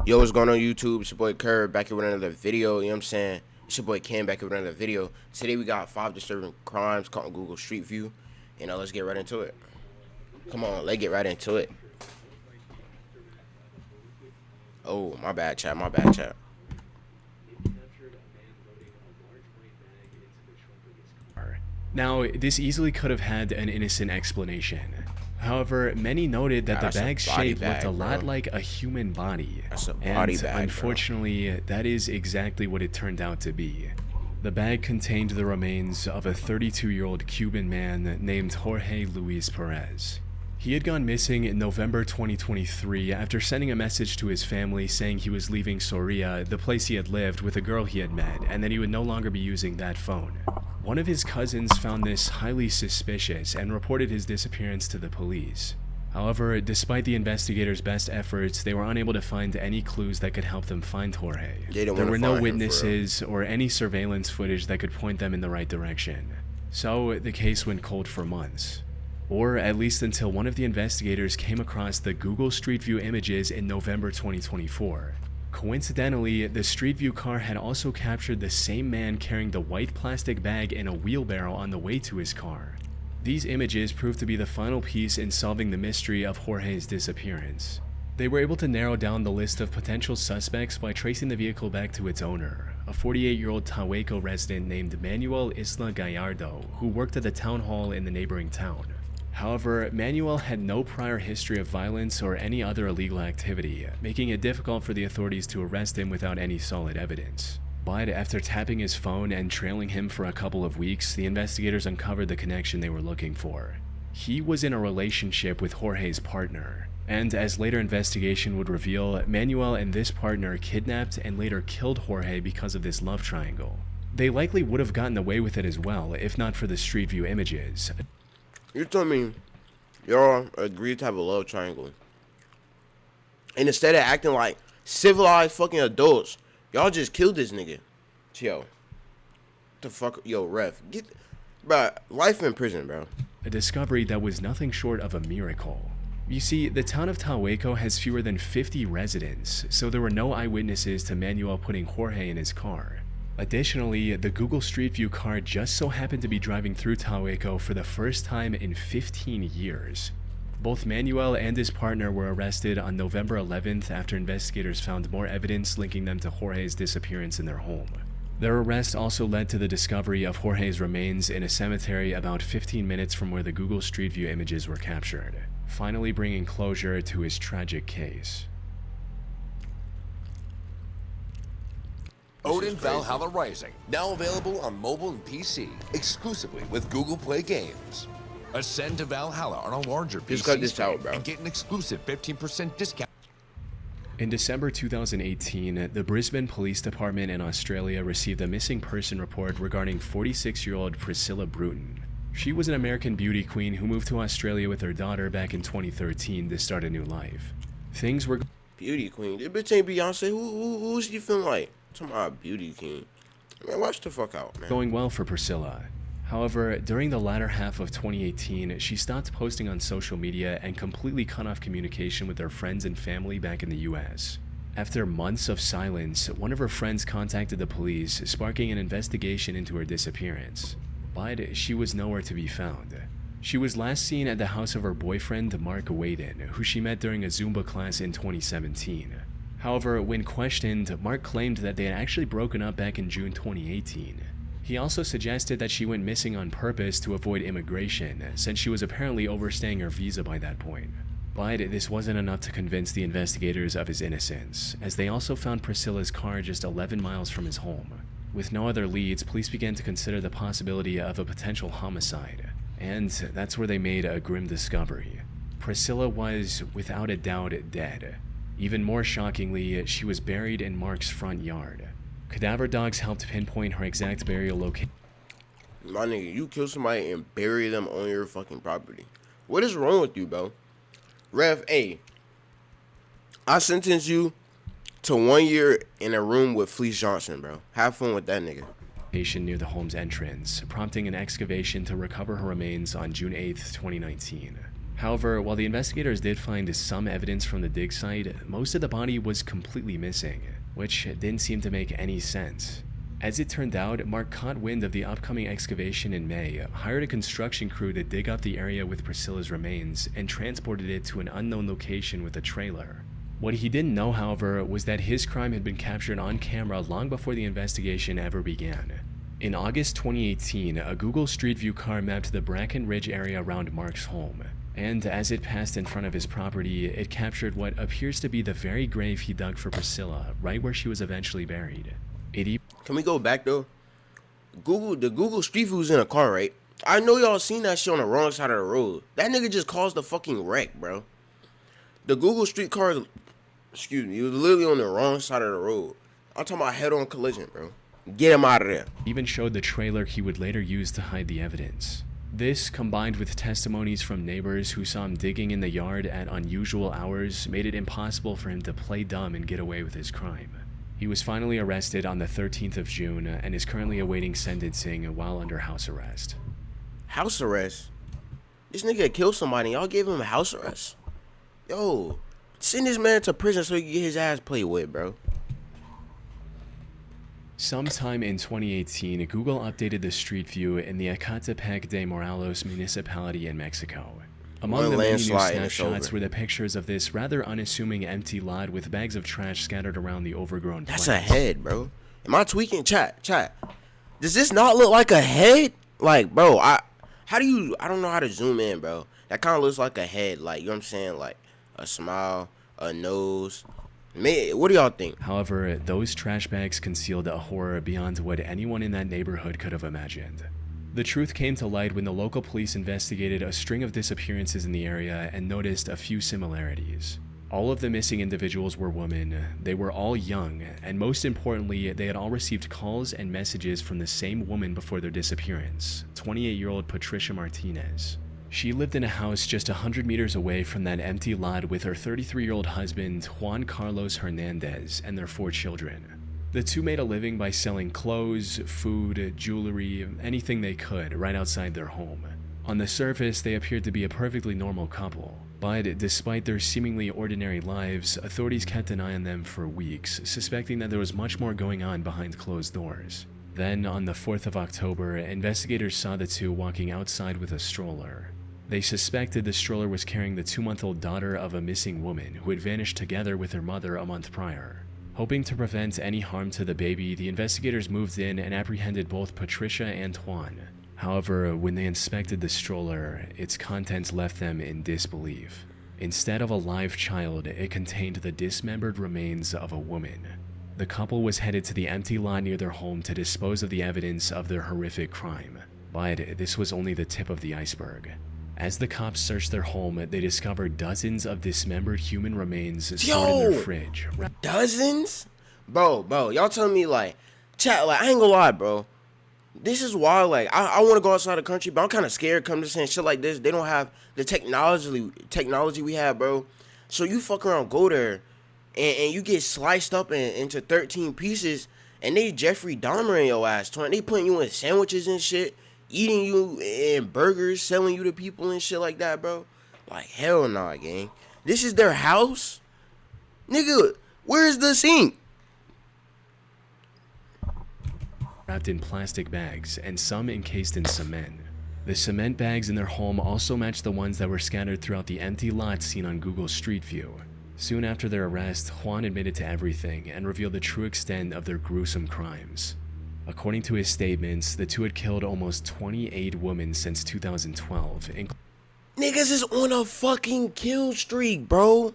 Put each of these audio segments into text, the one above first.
Yo, what's going on YouTube? It's your boy Kerr back here with another video, you know what I'm saying? It's your boy Ken back here with another video. Today we got 5 disturbing crimes caught on Google Street View. And let's get right into it. Come on, let's get right into it. Oh, my bad chat, my bad chat. Now, this easily could have had an innocent explanation. However, many noted that the bag's shape looked a lot like a human body. And unfortunately, that is exactly what it turned out to be. The bag contained the remains of a 32-year-old Cuban man named Jorge Luis Perez. He had gone missing in November 2023 after sending a message to his family saying he was leaving Soria, the place he had lived, with a girl he had met, and that he would no longer be using that phone. One of his cousins found this highly suspicious and reported his disappearance to the police. However, despite the investigators' best efforts, they were unable to find any clues that could help them find Jorge. There were no witnesses or any surveillance footage that could point them in the right direction. So the case went cold for months. Or at least until one of the investigators came across the Google Street View images in November 2024. Coincidentally, the Street View car had also captured the same man carrying the white plastic bag in a wheelbarrow on the way to his car. These images proved to be the final piece in solving the mystery of Jorge's disappearance. They were able to narrow down the list of potential suspects by tracing the vehicle back to its owner, a 48-year-old Tahueco resident named Manuel Isla Gallardo, who worked at the town hall in the neighboring town. However, Manuel had no prior history of violence or any other illegal activity, making it difficult for the authorities to arrest him without any solid evidence. But after tapping his phone and trailing him for a couple of weeks, the investigators uncovered the connection they were looking for. He was in a relationship with Jorge's partner, and as later investigation would reveal, Manuel and this partner kidnapped and later killed Jorge because of this love triangle. They likely would have gotten away with it as well, if not for the Street View images. You told me y'all agreed to have a love triangle. And instead of acting like civilized fucking adults, y'all just killed this nigga. Yo. The fuck? Yo, ref. Bruh, life in prison, bro. A discovery that was nothing short of a miracle. You see, the town of Tahueco has fewer than 50 residents, so there were no eyewitnesses to Manuel putting Jorge in his car. Additionally, the Google Street View car just so happened to be driving through Tahueco for the first time in 15 years. Both Manuel and his partner were arrested on November 11th after investigators found more evidence linking them to Jorge's disappearance in their home. Their arrest also led to the discovery of Jorge's remains in a cemetery about 15 minutes from where the Google Street View images were captured, finally bringing closure to his tragic case. Odin Valhalla Rising, now available on mobile and PC, exclusively with Google Play Games. Ascend to Valhalla on a larger PC and get an exclusive 15% discount. In December 2018, the Brisbane Police Department in Australia received a missing person report regarding 46-year-old Priscilla Bruton. She was an American beauty queen who moved to Australia with her daughter back in 2013 to start a new life. Things were... Beauty queen? This bitch ain't Beyonce. Who's she feeling like? Talking about beauty king. Man, watch the fuck out, man. Going well for Priscilla. However, during the latter half of 2018, she stopped posting on social media and completely cut off communication with her friends and family back in the US. After months of silence, one of her friends contacted the police, sparking an investigation into her disappearance. But she was nowhere to be found. She was last seen at the house of her boyfriend, Mark Waden, who she met during a Zumba class in 2017. However, when questioned, Mark claimed that they had actually broken up back in June 2018. He also suggested that she went missing on purpose to avoid immigration, since she was apparently overstaying her visa by that point. But this wasn't enough to convince the investigators of his innocence, as they also found Priscilla's car just 11 miles from his home. With no other leads, police began to consider the possibility of a potential homicide, and that's where they made a grim discovery. Priscilla was, without a doubt, dead. Even more shockingly, she was buried in Mark's front yard. Cadaver dogs helped pinpoint her exact burial location. My nigga, you kill somebody and bury them on your fucking property. What is wrong with you, bro? Ref, hey, I sentence you to 1 year in a room with Fleece Johnson, bro. Have fun with that nigga. Near the home's entrance, prompting an excavation to recover her remains on June 8, 2019. However, while the investigators did find some evidence from the dig site, most of the body was completely missing, which didn't seem to make any sense. As it turned out, Mark caught wind of the upcoming excavation in May, hired a construction crew to dig up the area with Priscilla's remains, and transported it to an unknown location with a trailer. What he didn't know, however, was that his crime had been captured on camera long before the investigation ever began. In August 2018, a Google Street View car mapped the Bracken Ridge area around Mark's home, and as it passed in front of his property, it captured what appears to be the very grave he dug for Priscilla, right where she was eventually buried. Can we go back though? The Google Street View's in a car, right? I know y'all seen that shit on the wrong side of the road. That nigga just caused a fucking wreck, bro. The Google Street car, excuse me, he was literally on the wrong side of the road. I'm talking about head-on collision, bro. Get him out of there. Even showed the trailer he would later use to hide the evidence. This, combined with testimonies from neighbors who saw him digging in the yard at unusual hours, made it impossible for him to play dumb and get away with his crime. He was finally arrested on the 13th of June and is currently awaiting sentencing while under house arrest. House arrest? This nigga killed somebody. Y'all gave him house arrest? Yo, send this man to prison so he can get his ass played with, bro. Sometime in 2018, Google updated the Street View in the Ecatepec de Morelos municipality in Mexico. Among the many new snapshots were the pictures of this rather unassuming empty lot with bags of trash scattered around the overgrown plants. That's a head, bro. Am I tweaking? Chat. Does this not look like a head? Like, bro, I don't know how to zoom in, bro. That kind of looks like a head, like, you know what I'm saying? Like a smile, a nose. Man, what do y'all think? However, those trash bags concealed a horror beyond what anyone in that neighborhood could have imagined. The truth came to light when the local police investigated a string of disappearances in the area and noticed a few similarities. All of the missing individuals were women, they were all young, and most importantly, they had all received calls and messages from the same woman before their disappearance, 28-year-old Patricia Martinez. She lived in a house just 100 meters away from that empty lot with her 33-year-old husband, Juan Carlos Hernandez, and their 4 children. The two made a living by selling clothes, food, jewelry, anything they could right outside their home. On the surface, they appeared to be a perfectly normal couple, but despite their seemingly ordinary lives, authorities kept an eye on them for weeks, suspecting that there was much more going on behind closed doors. Then, on the 4th of October, investigators saw the two walking outside with a stroller. They suspected the stroller was carrying the 2-month-old daughter of a missing woman who had vanished together with her mother a month prior. Hoping to prevent any harm to the baby, the investigators moved in and apprehended both Patricia and Juan. However, when they inspected the stroller, its contents left them in disbelief. Instead of a live child, it contained the dismembered remains of a woman. The couple was headed to the empty lot near their home to dispose of the evidence of their horrific crime. But this was only the tip of the iceberg. As the cops searched their home, they discovered dozens of dismembered human remains stored in their fridge. Dozens? Bro, y'all telling me, like, chat, like, I ain't gonna lie, bro. This is why, like, I want to go outside the country, but I'm kind of scared come to saying shit like this. They don't have the technology we have, bro. So you fuck around, go there, and you get sliced up into 13 pieces, and they Jeffrey Dahmer in your ass. They putting you in sandwiches and shit. Eating you in burgers, selling you to people and shit like that, bro. Like, hell nah, gang. This is their house? Nigga, where's the sink? Wrapped in plastic bags, and some encased in cement. The cement bags in their home also matched the ones that were scattered throughout the empty lot seen on Google Street View. Soon after their arrest, Juan admitted to everything and revealed the true extent of their gruesome crimes. According to his statements, the two had killed almost 28 women since 2012. Niggas is on a fucking kill streak, bro.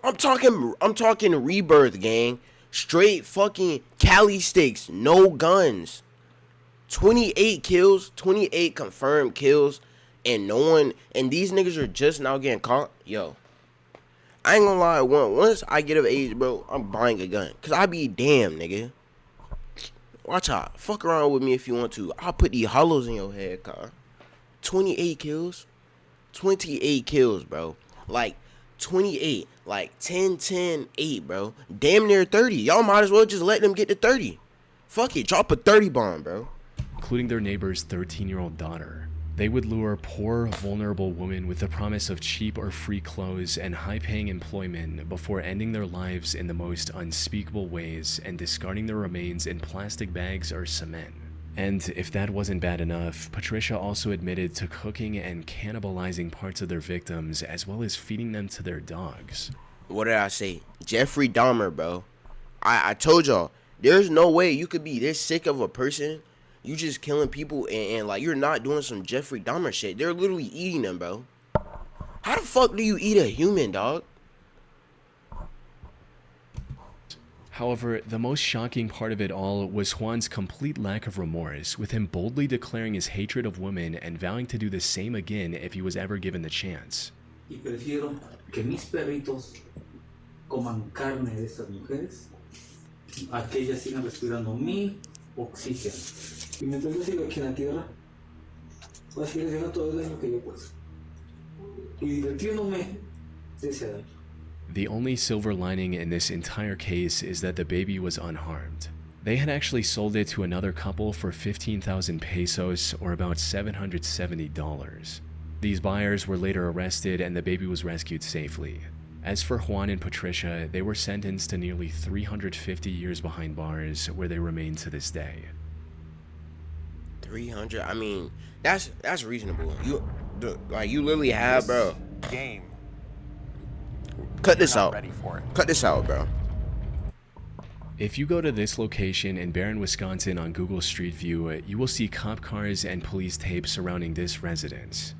I'm talking rebirth, gang. Straight fucking Cali sticks, no guns. 28 kills, 28 confirmed kills, and these niggas are just now getting caught. Yo, I ain't gonna lie, once I get of age, bro, I'm buying a gun. Cause I be damn, nigga. Watch out. Fuck around with me if you want to. I'll put these hollows in your head, car. 28 kills? 28 kills, bro. Like, 28. Like, 10, 10, 8, bro. Damn near 30. Y'all might as well just let them get to 30. Fuck it. Drop a 30 bomb, bro. Including their neighbor's 13-year-old daughter. They would lure poor, vulnerable women with the promise of cheap or free clothes and high-paying employment before ending their lives in the most unspeakable ways and discarding their remains in plastic bags or cement. And if that wasn't bad enough, Patricia also admitted to cooking and cannibalizing parts of their victims as well as feeding them to their dogs. What did I say? Jeffrey Dahmer, bro. I told y'all, there's no way you could be this sick of a person. You just killing people and like you're not doing some Jeffrey Dahmer shit. They're literally eating them, bro. How the fuck do you eat a human, dog? However, the most shocking part of it all was Juan's complete lack of remorse, with him boldly declaring his hatred of women and vowing to do the same again if he was ever given the chance. Y prefiero que mis perritos coman carne de estas mujeres a que ellas sigan respirando mi oxígeno. Y mientras yo siga aquí en la tierra, voy a seguir haciendo todo el daño que yo pueda. Y divirtiéndome de ese daño. The only silver lining in this entire case is that the baby was unharmed. They had actually sold it to another couple for 15,000 pesos, or about $770. These buyers were later arrested and the baby was rescued safely. As for Juan and Patricia, they were sentenced to nearly 350 years behind bars, where they remain to this day. 300? I mean, that's reasonable. You literally have, bro. Game. Cut this out. Ready for it. Cut this out, bro. If you go to this location in Barron, Wisconsin on Google Street View, you will see cop cars and police tape surrounding this residence.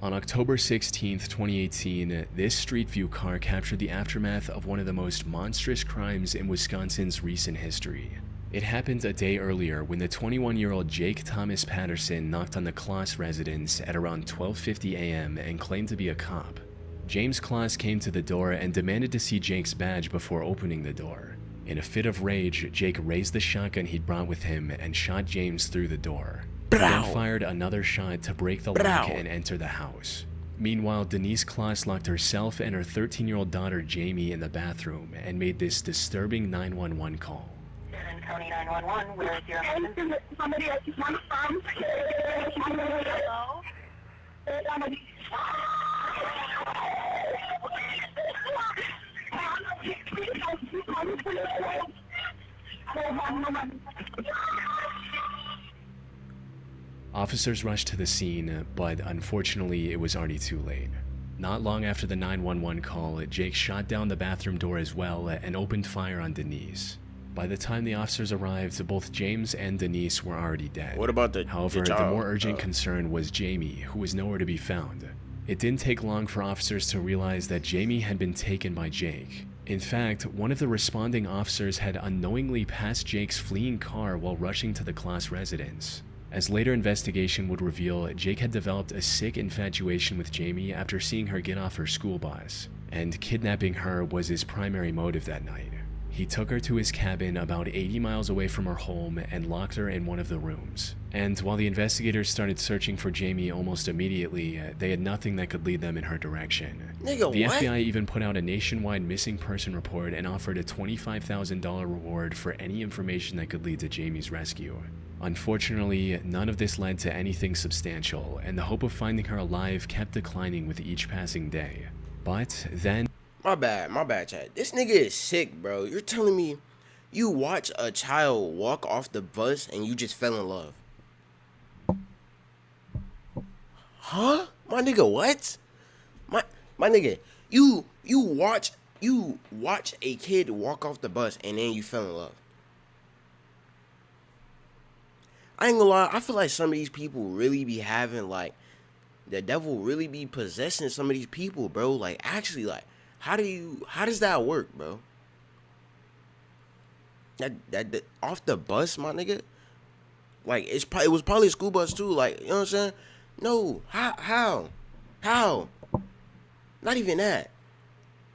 On October 16, 2018, this Street View car captured the aftermath of one of the most monstrous crimes in Wisconsin's recent history. It happened a day earlier when the 21-year-old Jake Thomas Patterson knocked on the Kloss residence at around 12:50 a.m. and claimed to be a cop. James Kloss came to the door and demanded to see Jake's badge before opening the door. In a fit of rage, Jake raised the shotgun he'd brought with him and shot James through the door. He then fired another shot to break the lock and enter the house. Meanwhile, Denise Kloss locked herself and her 13-year-old daughter Jamie in the bathroom and made this disturbing 911 call. County 911, where is your husband? Somebody else is one from. Hello? Officers rushed to the scene, but unfortunately it was already too late. Not long after the 911 call, Jake shot down the bathroom door as well and opened fire on Denise. By the time the officers arrived, both James and Denise were already dead. What about However, the more urgent concern was Jamie, who was nowhere to be found. It didn't take long for officers to realize that Jamie had been taken by Jake. In fact, one of the responding officers had unknowingly passed Jake's fleeing car while rushing to the Kloss residence. As later investigation would reveal, Jake had developed a sick infatuation with Jamie after seeing her get off her school bus, and kidnapping her was his primary motive that night. He took her to his cabin about 80 miles away from her home and locked her in one of the rooms. And while the investigators started searching for Jamie almost immediately, they had nothing that could lead them in her direction. Nigga, the what? FBI even put out a nationwide missing person report and offered a $25,000 reward for any information that could lead to Jamie's rescue. Unfortunately, none of this led to anything substantial, and the hope of finding her alive kept declining with each passing day. But then... My bad, Chad. This nigga is sick, bro. You're telling me you watch a child walk off the bus and you just fell in love? Huh? My nigga, what? My nigga, you watch a kid walk off the bus and then you fell in love. I ain't gonna lie, I feel like some of these people really be having, like, the devil really be possessing some of these people, bro. Like, actually, like, how does that work, bro? That off the bus, my nigga? Like, it was probably a school bus too, like, you know what I'm saying? No, how? Not even that.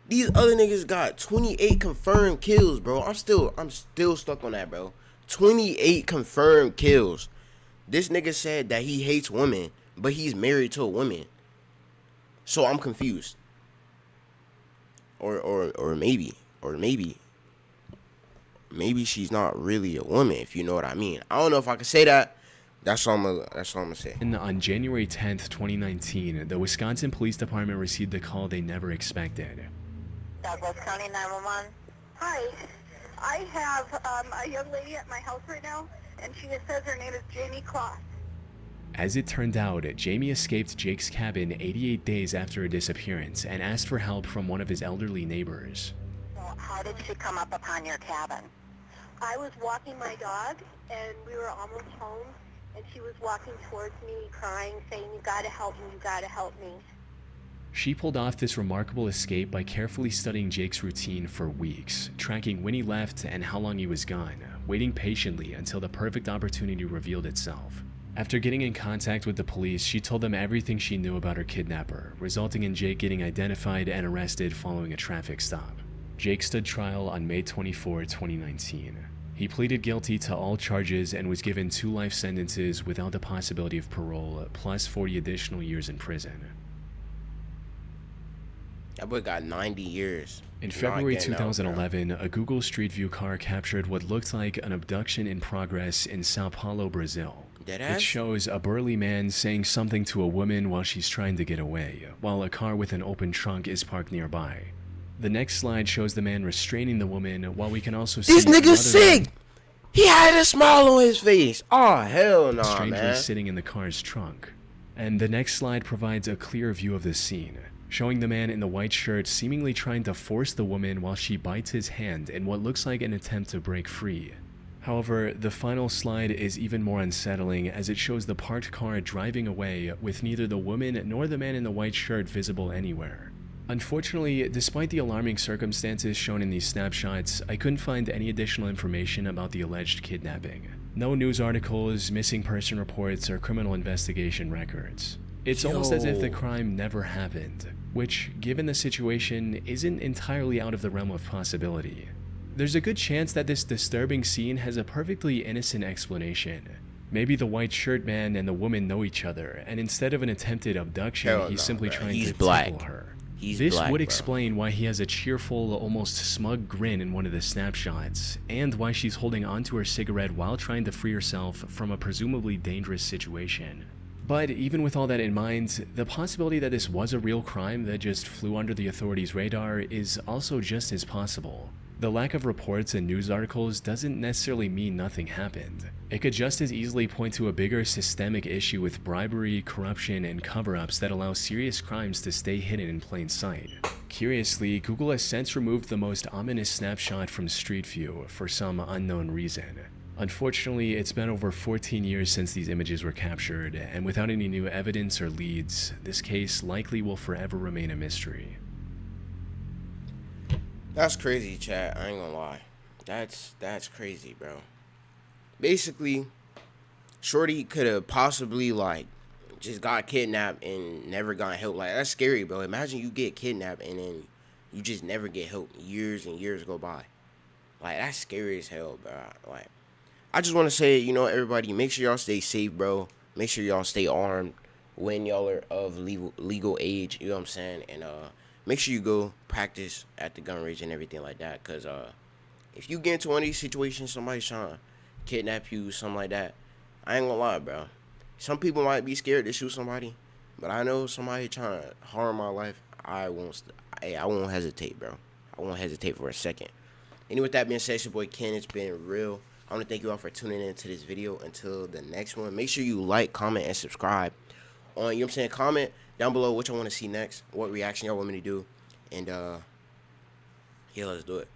These other niggas got 28 confirmed kills, bro. I'm still stuck on that, bro. 28 confirmed kills. This nigga said that he hates women, but he's married to a woman. So I'm confused. Or maybe she's not really a woman, if you know what I mean. I don't know if I can say that, That's all I'm gonna say. And on January 10th, 2019, the Wisconsin Police Department received a call they never expected. Douglas County 911. Hi. I have a young lady at my house right now, and she says her name is Jamie Kloss. As it turned out, Jamie escaped Jake's cabin 88 days after her disappearance and asked for help from one of his elderly neighbors. Well, how did she come up upon your cabin? I was walking my dog, and we were almost home, and she was walking towards me, crying, saying, "You gotta help me, you gotta help me." She pulled off this remarkable escape by carefully studying Jake's routine for weeks, tracking when he left and how long he was gone, waiting patiently until the perfect opportunity revealed itself. After getting in contact with the police, she told them everything she knew about her kidnapper, resulting in Jake getting identified and arrested following a traffic stop. Jake stood trial on May 24, 2019. He pleaded guilty to all charges and was given 2 life sentences without the possibility of parole, plus 40 additional years in prison. That boy got 90 years. In February 2011, a Google Street View car captured what looked like an abduction in progress in Sao Paulo, Brazil. It shows a burly man saying something to a woman while she's trying to get away, while a car with an open trunk is parked nearby. The next slide shows the man restraining the woman, while we can also see this nigga's sick. He had a smile on his face. Oh hell no, strangely sitting in the car's trunk. And the next slide provides a clear view of the scene, showing the man in the white shirt seemingly trying to force the woman while she bites his hand in what looks like an attempt to break free. However, the final slide is even more unsettling as it shows the parked car driving away with neither the woman nor the man in the white shirt visible anywhere. Unfortunately, despite the alarming circumstances shown in these snapshots, I couldn't find any additional information about the alleged kidnapping. No news articles, missing person reports, or criminal investigation records. It's almost as if the crime never happened, which, given the situation, isn't entirely out of the realm of possibility. There's a good chance that this disturbing scene has a perfectly innocent explanation. Maybe the white shirt man and the woman know each other, and instead of an attempted abduction, he's simply trying to tickle her. This would explain why he has a cheerful, almost smug grin in one of the snapshots, and why she's holding onto her cigarette while trying to free herself from a presumably dangerous situation. But even with all that in mind, the possibility that this was a real crime that just flew under the authorities' radar is also just as possible. The lack of reports and news articles doesn't necessarily mean nothing happened. It could just as easily point to a bigger systemic issue with bribery, corruption, and cover-ups that allow serious crimes to stay hidden in plain sight. Curiously, Google has since removed the most ominous snapshot from Street View for some unknown reason. Unfortunately, it's been over 14 years since these images were captured, and without any new evidence or leads, this case likely will forever remain a mystery. That's crazy, chat. I ain't gonna lie. That's crazy, bro. Basically, Shorty could have possibly, like, just got kidnapped and never got help. Like, that's scary, bro. Imagine you get kidnapped and then you just never get help. Years and years go by. Like, that's scary as hell, bro. Like, I just want to say, you know, everybody, make sure y'all stay safe, bro. Make sure y'all stay armed when y'all are of legal age, you know what I'm saying? And, make sure you go practice at the gun range and everything like that. Because if you get into one of these situations, somebody's trying to kidnap you, something like that, I ain't gonna lie, bro. Some people might be scared to shoot somebody, but I know somebody trying to harm my life, I won't hesitate, bro. I won't hesitate for a second. Anyway, with that being said, it's your boy Ken. It's been real. I want to thank you all for tuning in to this video. Until the next one, make sure you like, comment, and subscribe. You know what I'm saying? Comment down below what y'all want to see next, what reaction y'all want me to do, and yeah, let's do it.